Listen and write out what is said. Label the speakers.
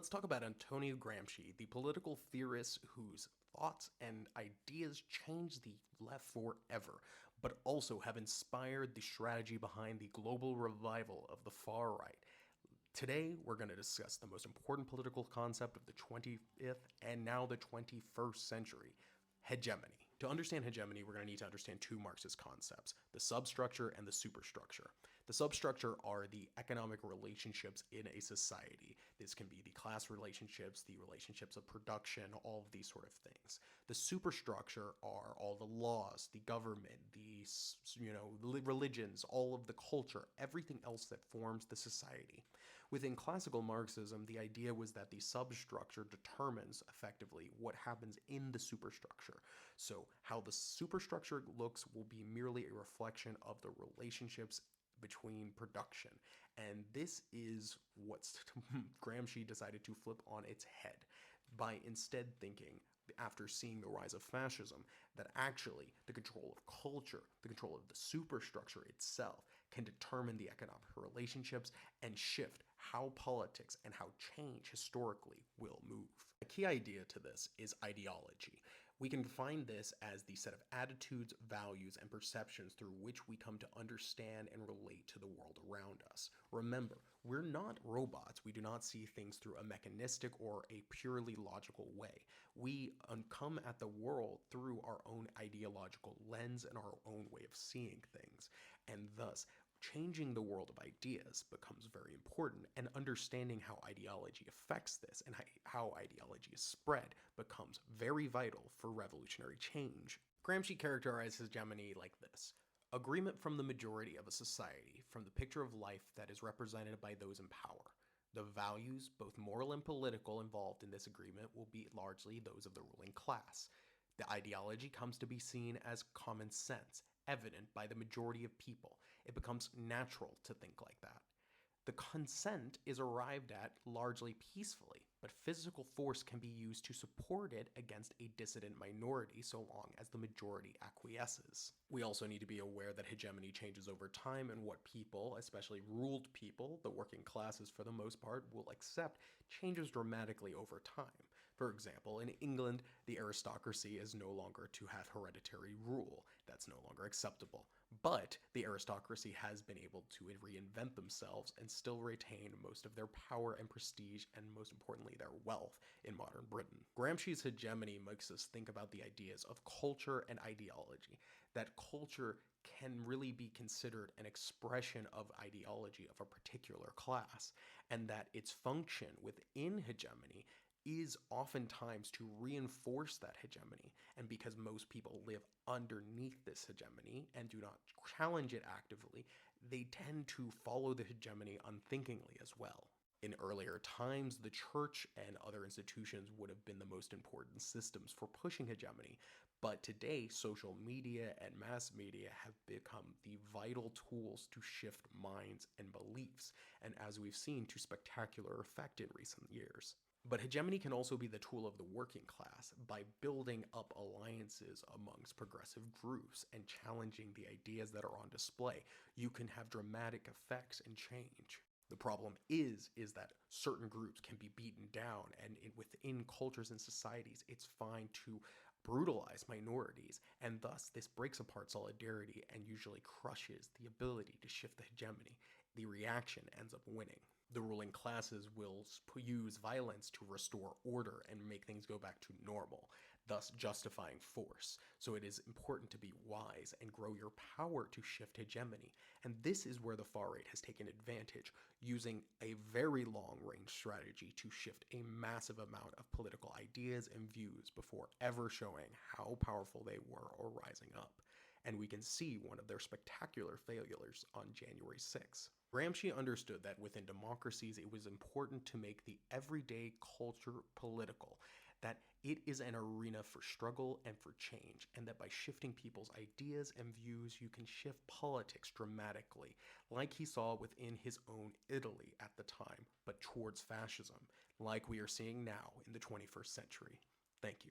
Speaker 1: Let's talk about Antonio Gramsci, the political theorist whose thoughts and ideas changed the left forever, but also have inspired the strategy behind the global revival of the far right. Today, we're going to discuss the most important political concept of the 20th and now the 21st century: hegemony. To understand hegemony, we're going to need to understand two Marxist concepts: the substructure and the superstructure. The substructure are the economic relationships in a society. This can be the class relationships, the relationships of production, all of these sort of things. The superstructure are all the laws, the government, the religions, all of the culture, everything else that forms the society. Within classical Marxism, the idea was that the substructure determines effectively what happens in the superstructure. So how the superstructure looks will be merely a reflection of the relationships between production. And this is what Gramsci decided to flip on its head by instead thinking, after seeing the rise of fascism, that actually the control of culture, the control of the superstructure itself, can determine the economic relationships and shift how politics and how change historically will move. A key idea to this is ideology. We can define this as the set of attitudes, values, and perceptions through which we come to understand and relate to the world around us. Remember, we're not robots. We do not see things through a mechanistic or a purely logical way. We come at the world through our own ideological lens and our own way of seeing things. And thus, changing the world of ideas becomes very important, and understanding how ideology affects this and how ideology is spread becomes very vital for revolutionary change. Gramsci characterized hegemony like this: agreement from the majority of a society, from the picture of life that is represented by those in power. The values, both moral and political, involved in this agreement will be largely those of the ruling class. The ideology comes to be seen as common sense, evident by the majority of people. It becomes natural to think like that. The consent is arrived at largely peacefully, but physical force can be used to support it against a dissident minority so long as the majority acquiesces. We also need to be aware that hegemony changes over time, and what people, especially ruled people, the working classes for the most part, will accept changes dramatically over time. For example, in England, the aristocracy is no longer to have hereditary rule. That's no longer acceptable. But the aristocracy has been able to reinvent themselves and still retain most of their power and prestige, and most importantly, their wealth in modern Britain. Gramsci's hegemony makes us think about the ideas of culture and ideology, that culture can really be considered an expression of ideology of a particular class, and that its function within hegemony is oftentimes to reinforce that hegemony. And because most people live underneath this hegemony and do not challenge it actively, they tend to follow the hegemony unthinkingly as well. In earlier times, the church and other institutions would have been the most important systems for pushing hegemony, but today, social media and mass media have become the vital tools to shift minds and beliefs, and as we've seen, to spectacular effect in recent years. But hegemony can also be the tool of the working class by building up alliances amongst progressive groups and challenging the ideas that are on display. You can have dramatic effects and change. The problem is that certain groups can be beaten down, and within cultures and societies, it's fine to brutalize minorities, and thus this breaks apart solidarity and usually crushes the ability to shift the hegemony. The reaction ends up winning. The ruling classes will use violence to restore order and make things go back to normal, thus justifying force. So it is important to be wise and grow your power to shift hegemony. And this is where the far right has taken advantage, using a very long-range strategy to shift a massive amount of political ideas and views before ever showing how powerful they were or rising up. And we can see one of their spectacular failures on January 6th. Gramsci understood that within democracies it was important to make the everyday culture political, that it is an arena for struggle and for change, and that by shifting people's ideas and views you can shift politics dramatically, like he saw within his own Italy at the time, but towards fascism, like we are seeing now in the 21st century. Thank you.